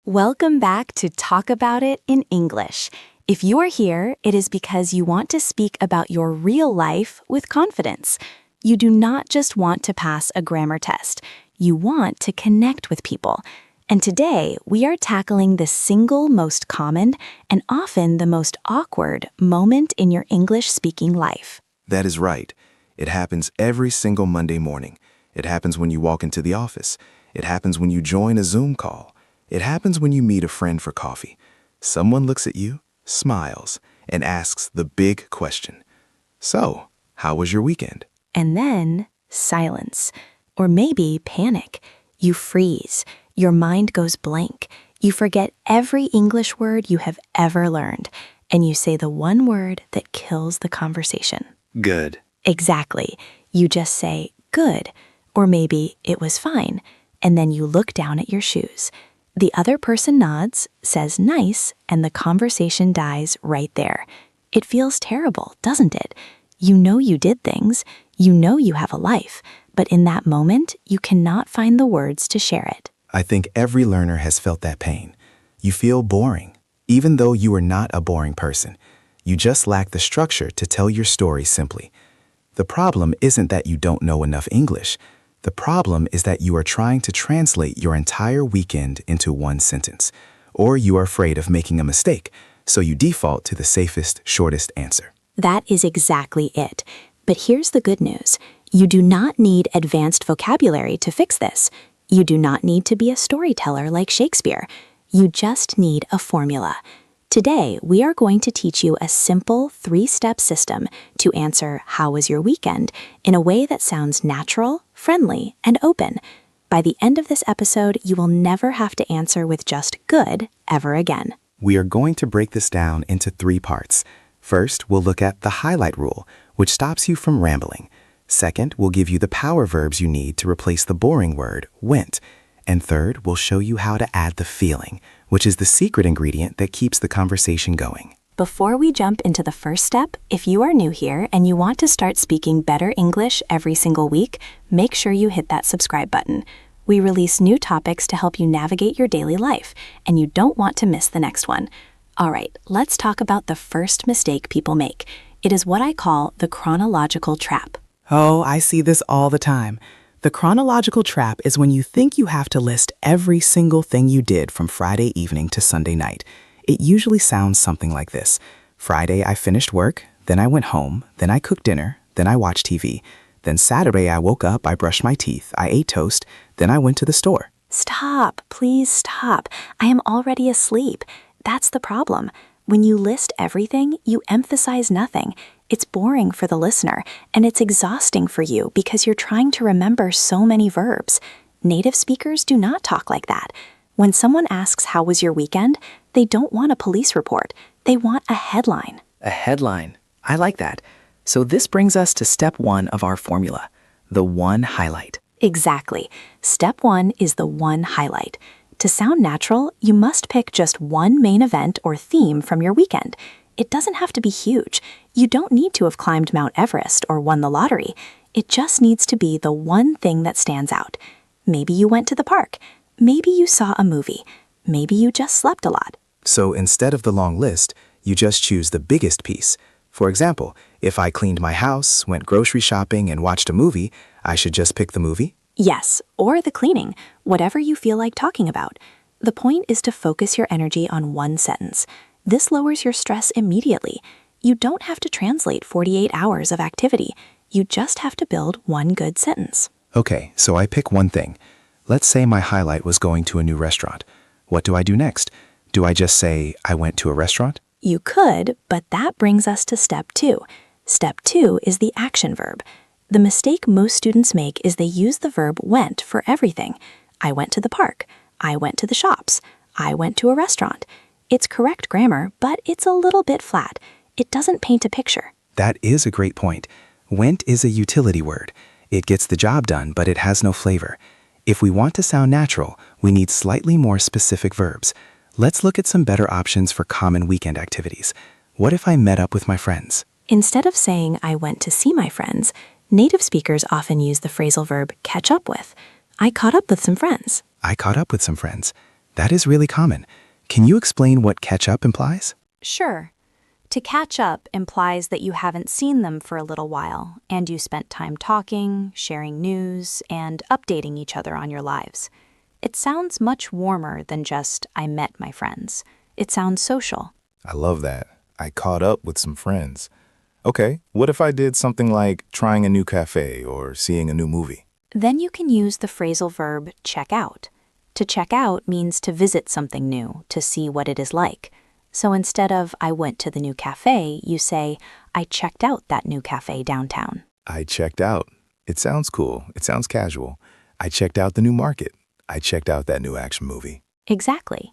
Welcome back to Talk About It in English. If you're here, it is because you want to speak about your real life with confidence. You do not just want to pass a grammar test. You want to connect with people. And today, we are tackling the single most common and often the most awkward moment in your English-speaking life. That is right. It happens every single Monday morning. It happens when you walk into the office. It happens when you join a Zoom call. It happens when you meet a friend for coffee. Someone looks at you, smiles, and asks the big question. So, how was your weekend? And then, silence. Or maybe panic. You freeze. Your mind goes blank. You forget every English word you have ever learned. And you say the one word that kills the conversation. Good. Exactly. You just say, good. Or maybe, it was fine. And then you look down at your shoes. The other person nods, says nice, and the conversation dies right there. It feels terrible, doesn't it? You know you did things, you know you have a life, but in that moment, you cannot find the words to share it. I think every learner has felt that pain. You feel boring, even though you are not a boring person. You just lack the structure to tell your story simply. The problem isn't that you don't know enough English. The problem is that you are trying to translate your entire weekend into one sentence, or you are afraid of making a mistake, so you default to the safest, shortest answer. That is exactly it. But here's the good news. You do not need advanced vocabulary to fix this. You do not need to be a storyteller like Shakespeare. You just need a formula. Today, we are going to teach you a simple 3-step system to answer "How was your weekend?" in a way that sounds natural, friendly, and open. By the end of this episode, you will never have to answer with just good ever again. We are going to break this down into 3 parts. First, we'll look at the highlight rule, which stops you from rambling. Second, we'll give you the power verbs you need to replace the boring word went. And third, we'll show you how to add the feeling, which is the secret ingredient that keeps the conversation going. Before we jump into the first step, if you are new here and you want to start speaking better English every single week, make sure you hit that subscribe button. We release new topics to help you navigate your daily life, and you don't want to miss the next one. All right, let's talk about the first mistake people make. It is what I call the chronological trap. Oh, I see this all the time. The chronological trap is when you think you have to list every single thing you did from Friday evening to Sunday night. It usually sounds something like this. Friday, I finished work, then I went home, then I cooked dinner, then I watched TV. Then Saturday, I woke up, I brushed my teeth, I ate toast, then I went to the store. Stop, please stop. I am already asleep. That's the problem. When you list everything, you emphasize nothing. It's boring for the listener, and it's exhausting for you because you're trying to remember so many verbs. Native speakers do not talk like that. When someone asks, "How was your weekend?" they don't want a police report. They want a headline. A headline. I like that. So this brings us to step 1 of our formula, the one highlight. Exactly. Step 1 is the one highlight. To sound natural, you must pick just one main event or theme from your weekend. It doesn't have to be huge. You don't need to have climbed Mount Everest or won the lottery. It just needs to be the one thing that stands out. Maybe you went to the park. Maybe you saw a movie. Maybe you just slept a lot. So instead of the long list, you just choose the biggest piece. For example, if I cleaned my house, went grocery shopping, and watched a movie, I should just pick the movie? Yes, or the cleaning, whatever you feel like talking about. The point is to focus your energy on one sentence. This lowers your stress immediately. You don't have to translate 48 hours of activity. You just have to build one good sentence. Okay, so I pick one thing. Let's say my highlight was going to a new restaurant. What do I do next? Do I just say, I went to a restaurant? You could, but that brings us to step 2. Step 2 is the action verb. The mistake most students make is they use the verb went for everything. I went to the park. I went to the shops. I went to a restaurant. It's correct grammar, but it's a little bit flat. It doesn't paint a picture. That is a great point. Went is a utility word. It gets the job done, but it has no flavor. If we want to sound natural, we need slightly more specific verbs. Let's look at some better options for common weekend activities. What if I met up with my friends? Instead of saying I went to see my friends, native speakers often use the phrasal verb catch up with. I caught up with some friends. I caught up with some friends. That is really common. Can you explain what catch up implies? Sure. To catch up implies that you haven't seen them for a little while, and you spent time talking, sharing news, and updating each other on your lives. It sounds much warmer than just, I met my friends. It sounds social. I love that. I caught up with some friends. Okay, what if I did something like trying a new cafe or seeing a new movie? Then you can use the phrasal verb check out. To check out means to visit something new, to see what it is like. So instead of I went to the new cafe, you say I checked out that new cafe downtown. I checked out. It sounds cool. It sounds casual. I checked out the new market. I checked out that new action movie. Exactly.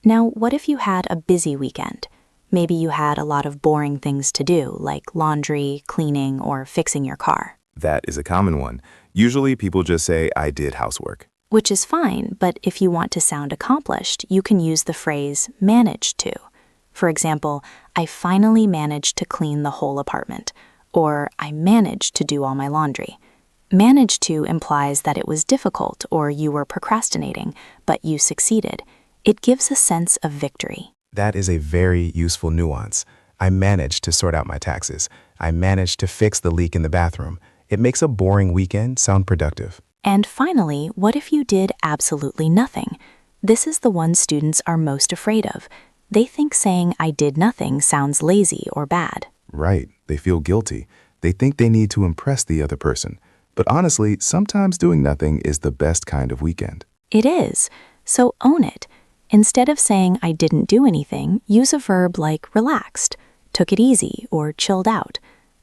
Now, what if you had a busy weekend? Maybe you had a lot of boring things to do, like laundry, cleaning, or fixing your car. That is a common one. Usually people just say, I did housework. Which is fine, but if you want to sound accomplished, you can use the phrase managed to. For example, I finally managed to clean the whole apartment, or I managed to do all my laundry. Managed to implies that it was difficult or you were procrastinating, but you succeeded. It gives a sense of victory. That is a very useful nuance. I managed to sort out my taxes. I managed to fix the leak in the bathroom. It makes a boring weekend sound productive. And finally, what if you did absolutely nothing? This is the one students are most afraid of. They think saying I did nothing sounds lazy or bad. Right. They feel guilty. They think they need to impress the other person. But honestly, sometimes doing nothing is the best kind of weekend. It is. So own it. Instead of saying I didn't do anything, use a verb like relaxed, took it easy, or chilled out.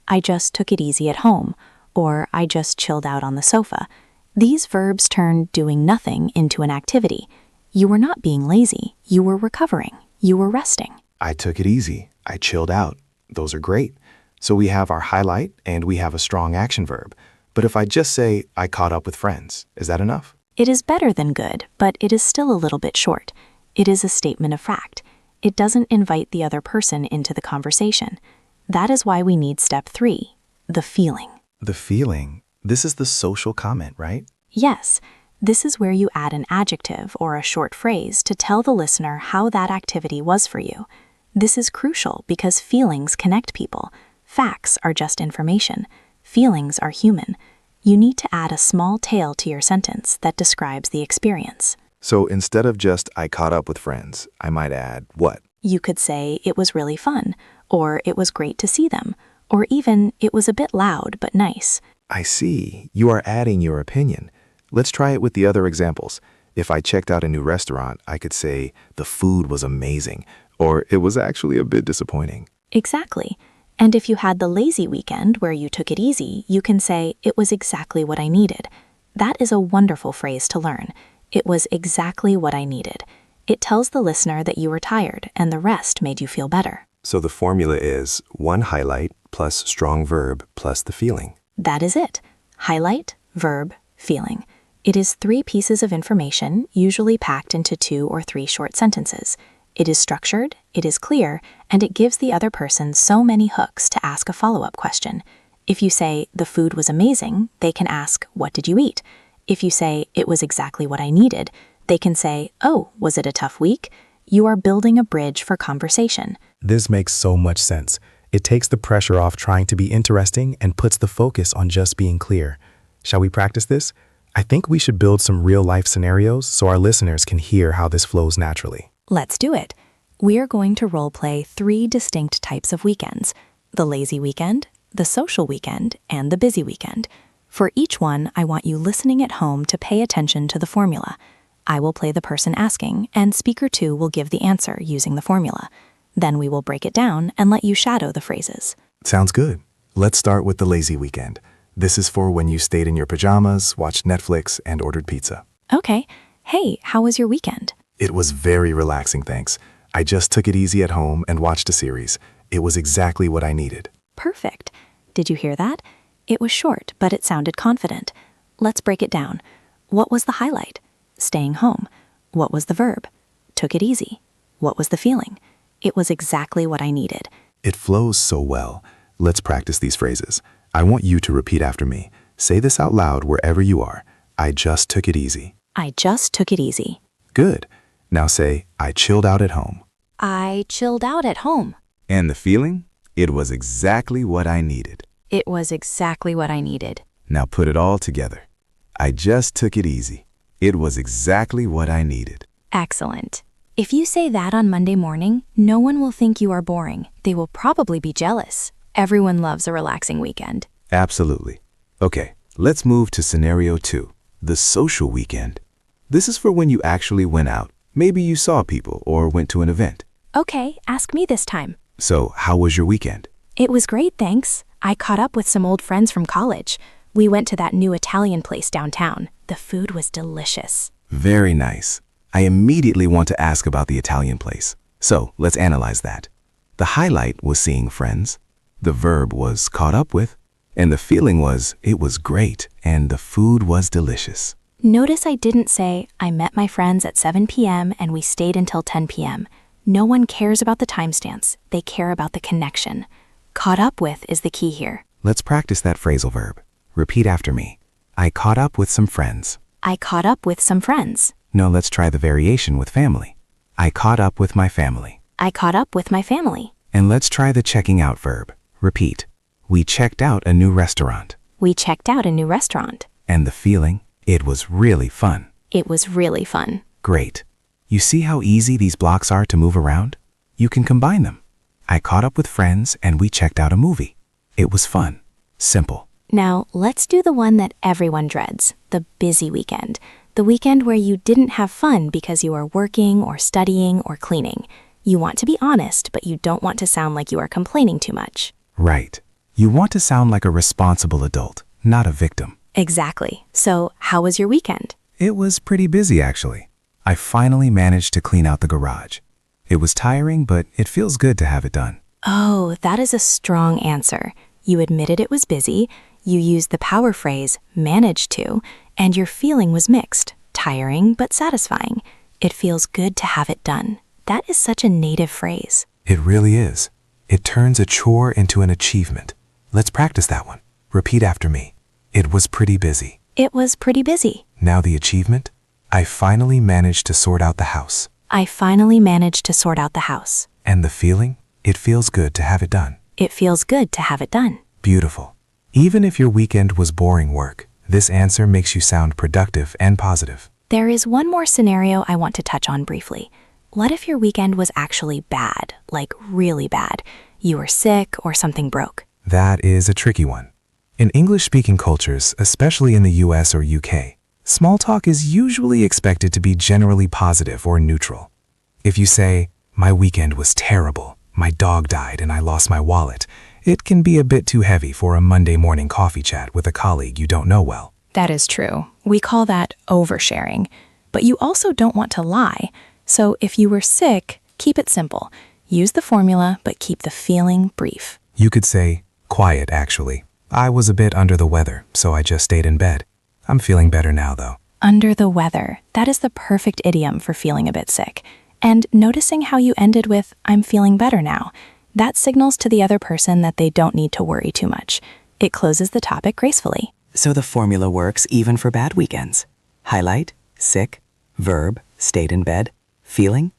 I just took it easy at home, or I just chilled out on the sofa. These verbs turn doing nothing into an activity. You were not being lazy. You were recovering. You were resting. I took it easy. I chilled out. Those are great. So we have our highlight and we have a strong action verb. But if I just say, I caught up with friends, is that enough? It is better than good, but it is still a little bit short. It is a statement of fact. It doesn't invite the other person into the conversation. That is why we need step 3, the feeling. The feeling. This is the social comment, right? Yes, this is where you add an adjective or a short phrase to tell the listener how that activity was for you. This is crucial because feelings connect people. Facts are just information. Feelings are human. You need to add a small tale to your sentence that describes the experience. So instead of just, I caught up with friends, I might add, what? You could say it was really fun, or it was great to see them, or even it was a bit loud but nice. I see. You are adding your opinion. Let's try it with the other examples. If I checked out a new restaurant, I could say, the food was amazing, or it was actually a bit disappointing. Exactly. And if you had the lazy weekend where you took it easy, you can say, it was exactly what I needed. That is a wonderful phrase to learn. It was exactly what I needed. It tells the listener that you were tired and the rest made you feel better. So the formula is one highlight plus strong verb plus the feeling. That is it. Highlight, verb, feeling. It is 3 pieces of information, usually packed into 2 or 3 short sentences. It is structured, it is clear, and it gives the other person so many hooks to ask a follow-up question. If you say, the food was amazing, they can ask, what did you eat? If you say, it was exactly what I needed, they can say, oh, was it a tough week? You are building a bridge for conversation. This makes so much sense. It takes the pressure off trying to be interesting and puts the focus on just being clear. Shall we practice this? I think we should build some real-life scenarios so our listeners can hear how this flows naturally. Let's do it. We are going to role-play 3 distinct types of weekends: the lazy weekend, the social weekend, and the busy weekend. For each one, I want you listening at home to pay attention to the formula. I will play the person asking, and speaker 2 will give the answer using the formula. Then we will break it down and let you shadow the phrases. Sounds good. Let's start with the lazy weekend. This is for when you stayed in your pajamas, watched Netflix, and ordered pizza. Okay. Hey, how was your weekend? It was very relaxing, thanks. I just took it easy at home and watched a series. It was exactly what I needed. Perfect. Did you hear that? It was short, but it sounded confident. Let's break it down. What was the highlight? Staying home. What was the verb? Took it easy. What was the feeling? It was exactly what I needed. It flows so well. Let's practice these phrases. I want you to repeat after me. Say this out loud wherever you are. I just took it easy. I just took it easy. Good. Now say, I chilled out at home. I chilled out at home. And the feeling? It was exactly what I needed. It was exactly what I needed. Now put it all together. I just took it easy. It was exactly what I needed. Excellent. If you say that on Monday morning, no one will think you are boring. They will probably be jealous. Everyone loves a relaxing weekend. Absolutely. Okay, let's move to scenario 2, the social weekend. This is for when you actually went out. Maybe you saw people or went to an event. Okay, ask me this time. So, how was your weekend? It was great, thanks. I caught up with some old friends from college. We went to that new Italian place downtown. The food was delicious. Very nice. I immediately want to ask about the Italian place. So, let's analyze that. The highlight was seeing friends. The verb was caught up with. And the feeling was, it was great, and the food was delicious. Notice I didn't say, I met my friends at 7 p.m. and we stayed until 10 p.m. No one cares about the timestamps. They care about the connection. Caught up with is the key here. Let's practice that phrasal verb. Repeat after me. I caught up with some friends. I caught up with some friends. No, let's try the variation with family. I caught up with my family. I caught up with my family. And let's try the checking out verb. Repeat. We checked out a new restaurant. We checked out a new restaurant. And the feeling? It was really fun. It was really fun. Great. You see how easy these blocks are to move around? You can combine them. I caught up with friends and we checked out a movie. It was fun. Simple. Now, let's do the one that everyone dreads, the busy weekend. The weekend where you didn't have fun because you are working or studying or cleaning. You want to be honest, but you don't want to sound like you are complaining too much. Right. You want to sound like a responsible adult, not a victim. Exactly. So, how was your weekend? It was pretty busy, actually. I finally managed to clean out the garage. It was tiring, but it feels good to have it done. Oh, that is a strong answer. You admitted it was busy, you used the power phrase, managed to, and your feeling was mixed, tiring but satisfying. It feels good to have it done. That is such a native phrase. It really is. It turns a chore into an achievement. Let's practice that one. Repeat after me. It was pretty busy. It was pretty busy. Now the achievement? I finally managed to sort out the house. I finally managed to sort out the house. And the feeling? It feels good to have it done. It feels good to have it done. Beautiful. Even if your weekend was boring work, this answer makes you sound productive and positive. There is one more scenario I want to touch on briefly. What if your weekend was actually bad, like really bad? You were sick or something broke. That is a tricky one. In English-speaking cultures, especially in the US or UK, small talk is usually expected to be generally positive or neutral. If you say, my weekend was terrible, my dog died and I lost my wallet, it can be a bit too heavy for a Monday morning coffee chat with a colleague you don't know well. That is true. We call that oversharing. But you also don't want to lie. So if you were sick, keep it simple. Use the formula, but keep the feeling brief. You could say, quiet actually. I was a bit under the weather, so I just stayed in bed. I'm feeling better now though. Under the weather. That is the perfect idiom for feeling a bit sick. And noticing how you ended with, I'm feeling better now. That signals to the other person that they don't need to worry too much. It closes the topic gracefully. So the formula works even for bad weekends. Highlight, sick, verb, stayed in bed, feeling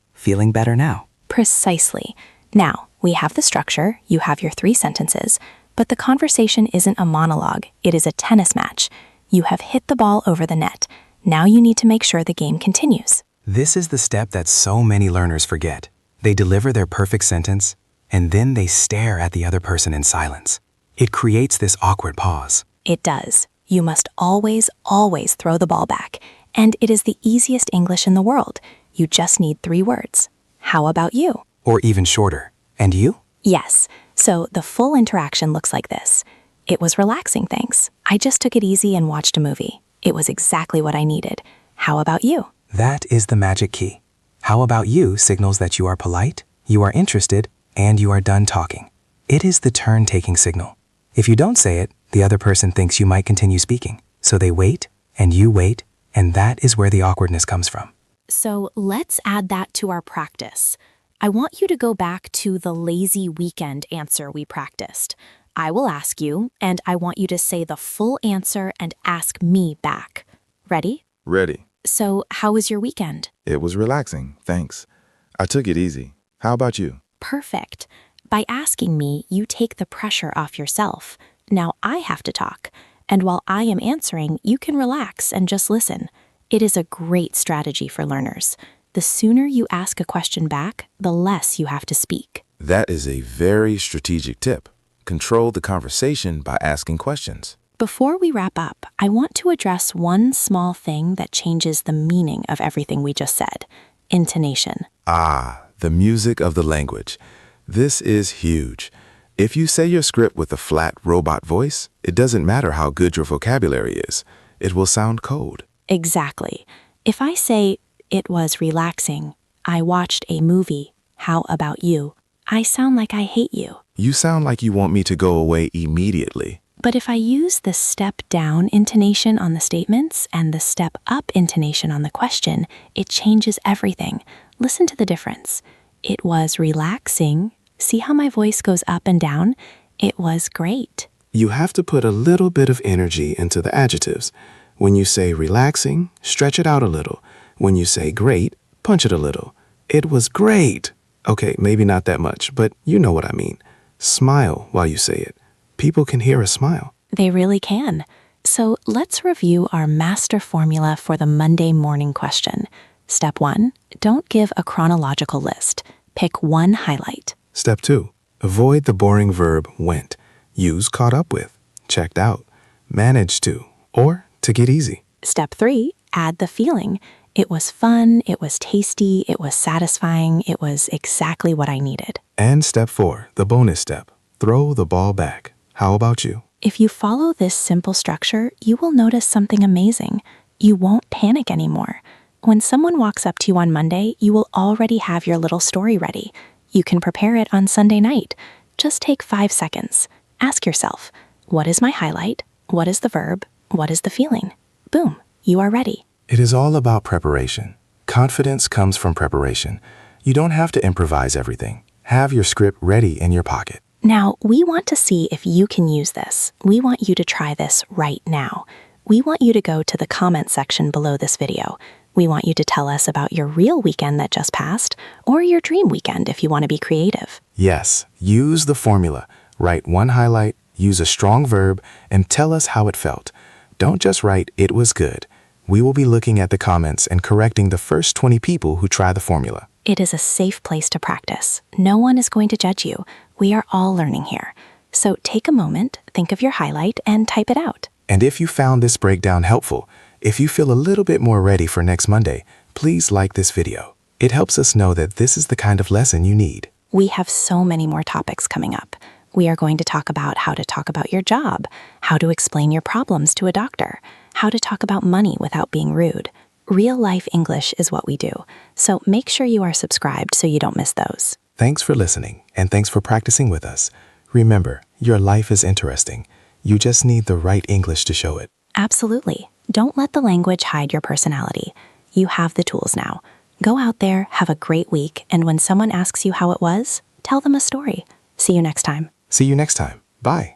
better now. Precisely. Now, we have the structure, you have your 3 sentences, but the conversation isn't a monologue, it is a tennis match. You have hit the ball over the net. Now you need to make sure the game continues. This is the step that so many learners forget. They deliver their perfect sentence, and then they stare at the other person in silence. It creates this awkward pause. It does. You must always, always throw the ball back. And it is the easiest English in the world. You just need 3 words. How about you? Or even shorter. And you? Yes. So the full interaction looks like this. It was relaxing, thanks. I just took it easy and watched a movie. It was exactly what I needed. How about you? That is the magic key. How about you signals that you are polite, you are interested, and you are done talking. It is the turn-taking signal. If you don't say it, the other person thinks you might continue speaking. So they wait, and you wait, and that is where the awkwardness comes from. So let's add that to our practice. I want you to go back to the lazy weekend answer we practiced. I will ask you, and I want you to say the full answer and ask me back. Ready? Ready. So, how was your weekend? It was relaxing, thanks. I took it easy. How about you? Perfect. By asking me, you take the pressure off yourself. Now I have to talk. And while I am answering, you can relax and just listen. It is a great strategy for learners. The sooner you ask a question back, the less you have to speak. That is a very strategic tip. Control the conversation by asking questions. Before we wrap up, I want to address one small thing that changes the meaning of everything we just said: intonation. Ah, the music of the language. This is huge. If you say your script with a flat robot voice, it doesn't matter how good your vocabulary is. It will sound cold. Exactly. If I say, "It was relaxing. I watched a movie. How about you?" I sound like I hate you. You sound like you want me to go away immediately. But if I use the step down intonation on the statements and the step up intonation on the question, it changes everything. Listen to the difference. It was relaxing. See how my voice goes up and down? It was great. You have to put a little bit of energy into the adjectives. When you say relaxing, stretch it out a little. When you say great, punch it a little. It was great. Okay, maybe not that much, but you know what I mean. Smile while you say it. People can hear a smile. They really can. So let's review our master formula for the Monday morning question. Step 1, don't give a chronological list. Pick one highlight. Step 2, avoid the boring verb went. Use caught up with, checked out, managed to, or to get easy. Step 3, add the feeling. It was fun, it was tasty, it was satisfying, it was exactly what I needed. And step 4, the bonus step, throw the ball back. How about you? If you follow this simple structure, you will notice something amazing. You won't panic anymore. When someone walks up to you on Monday, you will already have your little story ready. You can prepare it on Sunday night. Just take 5 seconds. Ask yourself, what is my highlight? What is the verb? What is the feeling? Boom, you are ready. It is all about preparation. Confidence comes from preparation. You don't have to improvise everything. Have your script ready in your pocket. Now, we want to see if you can use this. We want you to try this right now. We want you to go to the comment section below this video. We want you to tell us about your real weekend that just passed, or your dream weekend if you want to be creative. Yes, use the formula. Write one highlight, use a strong verb, and tell us how it felt. Don't just write, "It was good." We will be looking at the comments and correcting the first 20 people who try the formula. It is a safe place to practice. No one is going to judge you. We are all learning here. So take a moment, think of your highlight, and type it out. And if you found this breakdown helpful, if you feel a little bit more ready for next Monday, please like this video. It helps us know that this is the kind of lesson you need. We have so many more topics coming up. We are going to talk about how to talk about your job, how to explain your problems to a doctor, how to talk about money without being rude. Real life English is what we do. So make sure you are subscribed so you don't miss those. Thanks for listening, and thanks for practicing with us. Remember, your life is interesting. You just need the right English to show it. Absolutely. Don't let the language hide your personality. You have the tools now. Go out there, have a great week, and when someone asks you how it was, tell them a story. See you next time. See you next time. Bye.